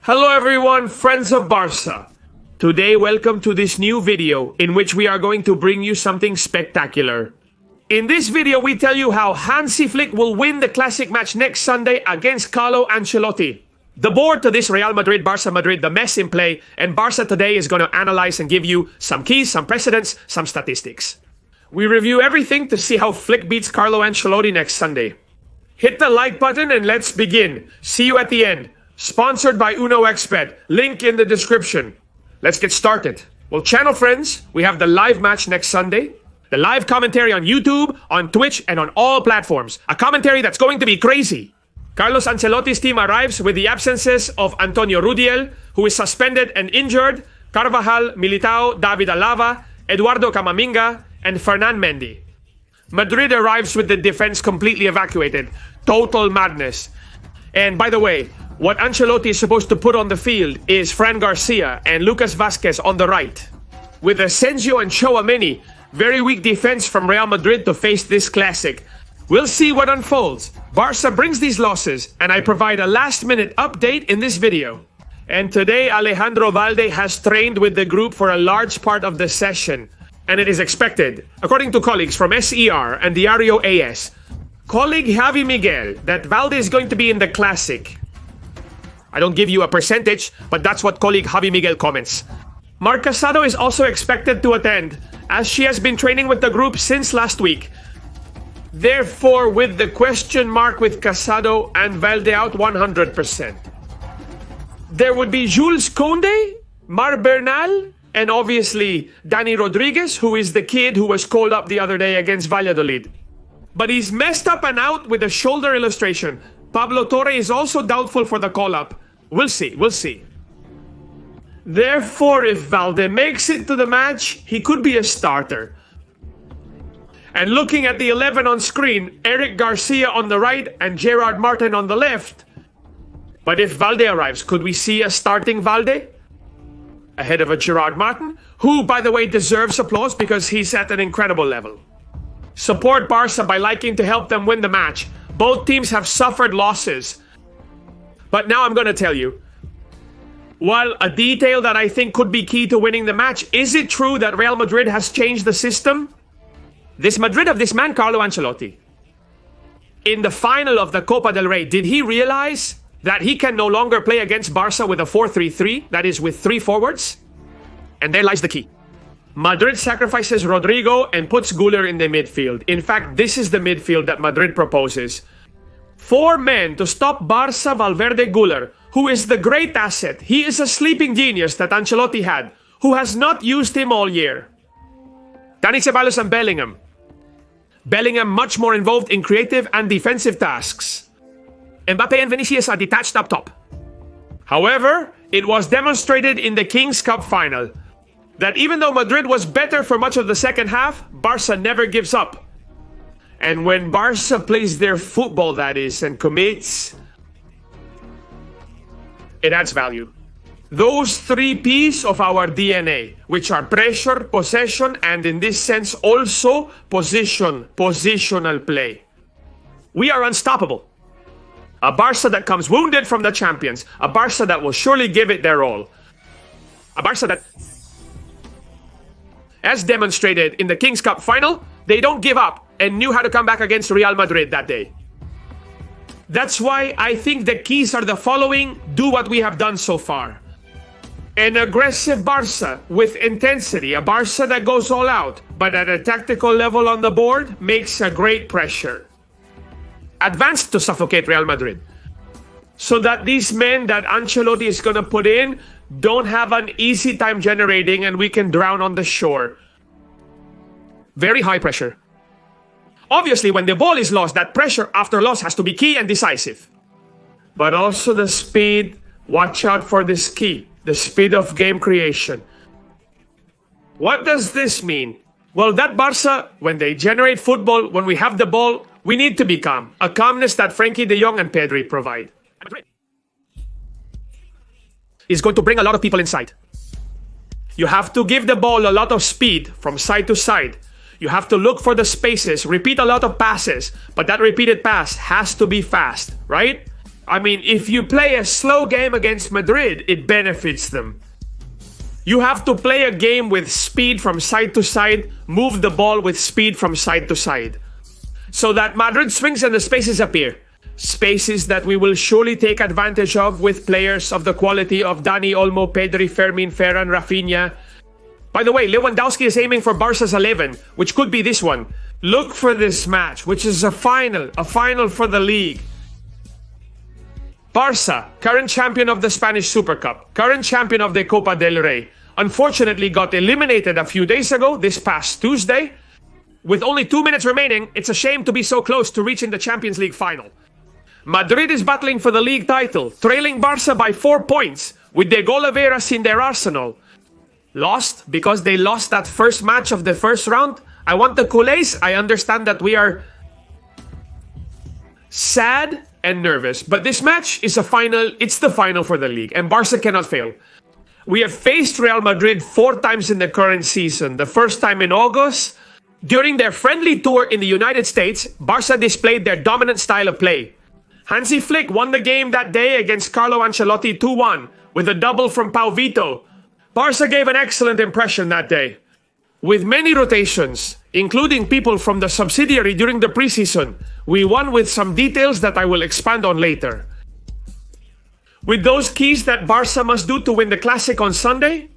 Hello everyone, friends of Barça. Today, welcome to this new video in which we are going to bring you something spectacular. In this video, we tell you how Hansi will win the classic match next Sunday against Carlo Ancelotti. The board to this Real Madrid-Barça Madrid, the mess in play, and Barça today is going to analyze and give you some keys, some precedents, some statistics. We review everything to see how Flick beats Carlo Ancelotti next Sunday. Hit the like button and let's begin. See you at the end. Sponsored by UnoXBet. Link in the description. Let's get started. Well, channel friends, we have the live match next Sunday. The live commentary on YouTube, on Twitch, and on all platforms. A commentary that's going to be crazy. Carlos Ancelotti's team arrives with the absences of Antonio Rudiel, who is suspended and injured, Carvajal, Militao, David Alaba, Eduardo Camavinga, and Fernan Mendy. Madrid arrives with the defense completely evacuated. Total madness. And by the way, what Ancelotti is supposed to put on the field is Fran Garcia and Lucas Vázquez on the right. With Asensio and Tchouaméni, very weak defense from Real Madrid to face this classic. We'll see what unfolds. Barça brings these losses, and I provide a last-minute update in this video. And today, Alejandro Valde has trained with the group for a large part of the session. And it is expected, according to colleagues from SER and Diario AS, colleague Javi Miguel, that Valde is going to be in the classic. I don't give you a percentage, but that's what colleague Javi Miguel comments. Marc Casado is also expected to attend, as she has been training with the group since last week. Therefore, with the question mark with Casado and Valde out 100%. There would be Jules Koundé, Mar Bernal, and obviously Dani Rodriguez, who is the kid who was called up the other day against Valladolid. But he's messed up and out with a shoulder illustration. Pablo Torre is also doubtful for the call-up. We'll see. Therefore, if Valde makes it to the match, he could be a starter. And looking at the 11 on screen, Eric Garcia on the right and Gerard Martin on the left. But if Valde arrives, could we see a starting Valde? Ahead of a Gerard Martin, who, by the way, deserves applause because he's at an incredible level. Support Barça by liking to help them win the match. Both teams have suffered losses. But now I'm going to tell you. While a detail that I think could be key to winning the match, is it true that Real Madrid has changed the system? This Madrid of this man, Carlo Ancelotti. In the final of the Copa del Rey, did he realize that he can no longer play against Barça with a 4-3-3, that is with 3 forwards? And there lies the key. Madrid sacrifices Rodrigo and puts Güler in the midfield. In fact, this is the midfield that Madrid proposes. 4 men to stop Barça, Valverde, Güler, who is the great asset. He is a sleeping genius that Ancelotti had, who has not used him all year. Dani Ceballos and Bellingham. Bellingham much more involved in creative and defensive tasks. Mbappe and Vinicius are detached up top. However, it was demonstrated in the Kings Cup final that even though Madrid was better for much of the second half, Barça never gives up. And when Barça plays their football, that is, and commits, it adds value. Those 3 P's of our DNA, which are pressure, possession, and in this sense also positional play. We are unstoppable. A Barça that comes wounded from the champions. A Barça that will surely give it their all. A Barça that, as demonstrated in the Kings Cup final, they don't give up and knew how to come back against Real Madrid that day. That's why I think the keys are the following. Do what we have done so far. An aggressive Barça with intensity, a Barça that goes all out, but at a tactical level on the board makes a great pressure. Advanced to suffocate Real Madrid. So that these men that Ancelotti is going to put in don't have an easy time generating and we can drown on the shore. Very high pressure. Obviously, when the ball is lost, that pressure after loss has to be key and decisive. But also the speed. Watch out for this key. The speed of game creation. What does this mean? Well, that Barça, when they generate football, when we have the ball, we need to be calm. A calmness that Frenkie de Jong and Pedri provide. Is going to bring a lot of people inside. You have to give the ball a lot of speed from side to side. You have to look for the spaces, repeat a lot of passes, but that repeated pass has to be fast, right? I mean, if you play a slow game against Madrid, it benefits them. You have to play a game with speed from side to side, move the ball with speed from side to side, so that Madrid swings and the spaces appear. Spaces that we will surely take advantage of with players of the quality of Dani Olmo, Pedri, Fermin, Ferran, Rafinha. By the way, Lewandowski is aiming for Barca's 11, which could be this one. Look for this match, which is a final for the league. Barça, current champion of the Spanish Super Cup, current champion of the Copa del Rey, unfortunately got eliminated a few days ago, this past Tuesday. With only 2 minutes remaining, it's a shame to be so close to reaching the Champions League final. Madrid is battling for the league title, trailing Barça by 4 points, with De Oliveras in their arsenal. Lost because they lost that first match of the first round. I want the culés. I understand that we are sad and nervous, but this match is a final. It's the final for the league, and Barça cannot fail. We have faced Real Madrid 4 times in the current season. The first time in August. During their friendly tour in the United States, Barça displayed their dominant style of play. Hansi Flick won the game that day against Carlo Ancelotti 2-1 with a double from Pau Vito. Barça gave an excellent impression that day. With many rotations, including people from the subsidiary during the preseason, we won with some details that I will expand on later. With those keys that Barça must do to win the Classic on Sunday,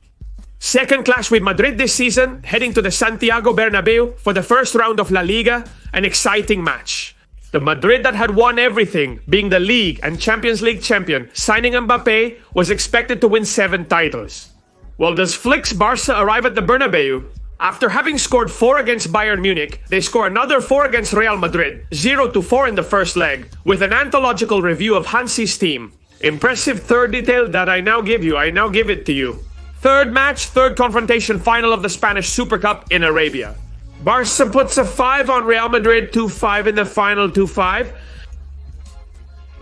second clash with Madrid this season, heading to the Santiago Bernabeu for the first round of La Liga, an exciting match. The Madrid that had won everything, being the league and Champions League champion, signing Mbappé, was expected to win 7 titles. Well, does Flick's Barça arrive at the Bernabeu? After having scored 4 against Bayern Munich, they score another 4 against Real Madrid, 0-4 in the first leg, with an anthological review of Hansi's team. Impressive third detail that I now give you. I now give it to you. Third match, third confrontation final of the Spanish Super Cup in Arabia. Barça puts a 5 on Real Madrid, 2-5 in the final, 2-5.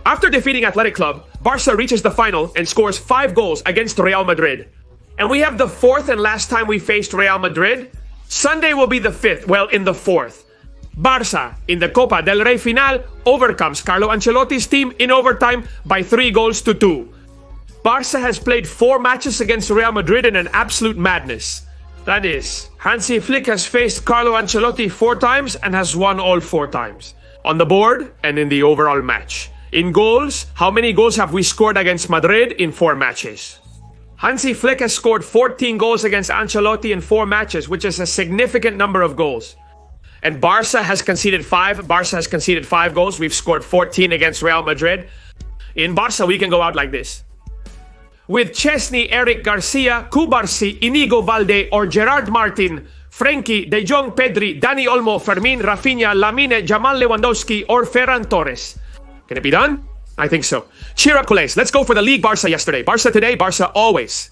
After defeating Athletic Club, Barça reaches the final and scores 5 goals against Real Madrid. And we have the 4th and last time we faced Real Madrid. Sunday will be the 5th, well, in the 4th. Barça, in the Copa del Rey final, overcomes Carlo Ancelotti's team in overtime by 3-2. Barça has played 4 matches against Real Madrid in an absolute madness. That is, Hansi Flick has faced Carlo Ancelotti 4 times and has won all 4 times. On the board and in the overall match. In goals, how many goals have we scored against Madrid in 4 matches? Hansi Flick has scored 14 goals against Ancelotti in 4 matches, which is a significant number of goals. And Barça has conceded 5. Barça has conceded 5 goals. We've scored 14 against Real Madrid. In Barça, we can go out like this. With Chesney, Eric Garcia, Cubarsí, Inigo Valde, or Gerard Martin, Frenkie, De Jong, Pedri, Dani Olmo, Fermin, Rafinha, Lamine, Jamal Lewandowski, or Ferran Torres. Can it be done? I think so. Cheer up, culés. Let's go for the league. Barça yesterday. Barça today. Barça always.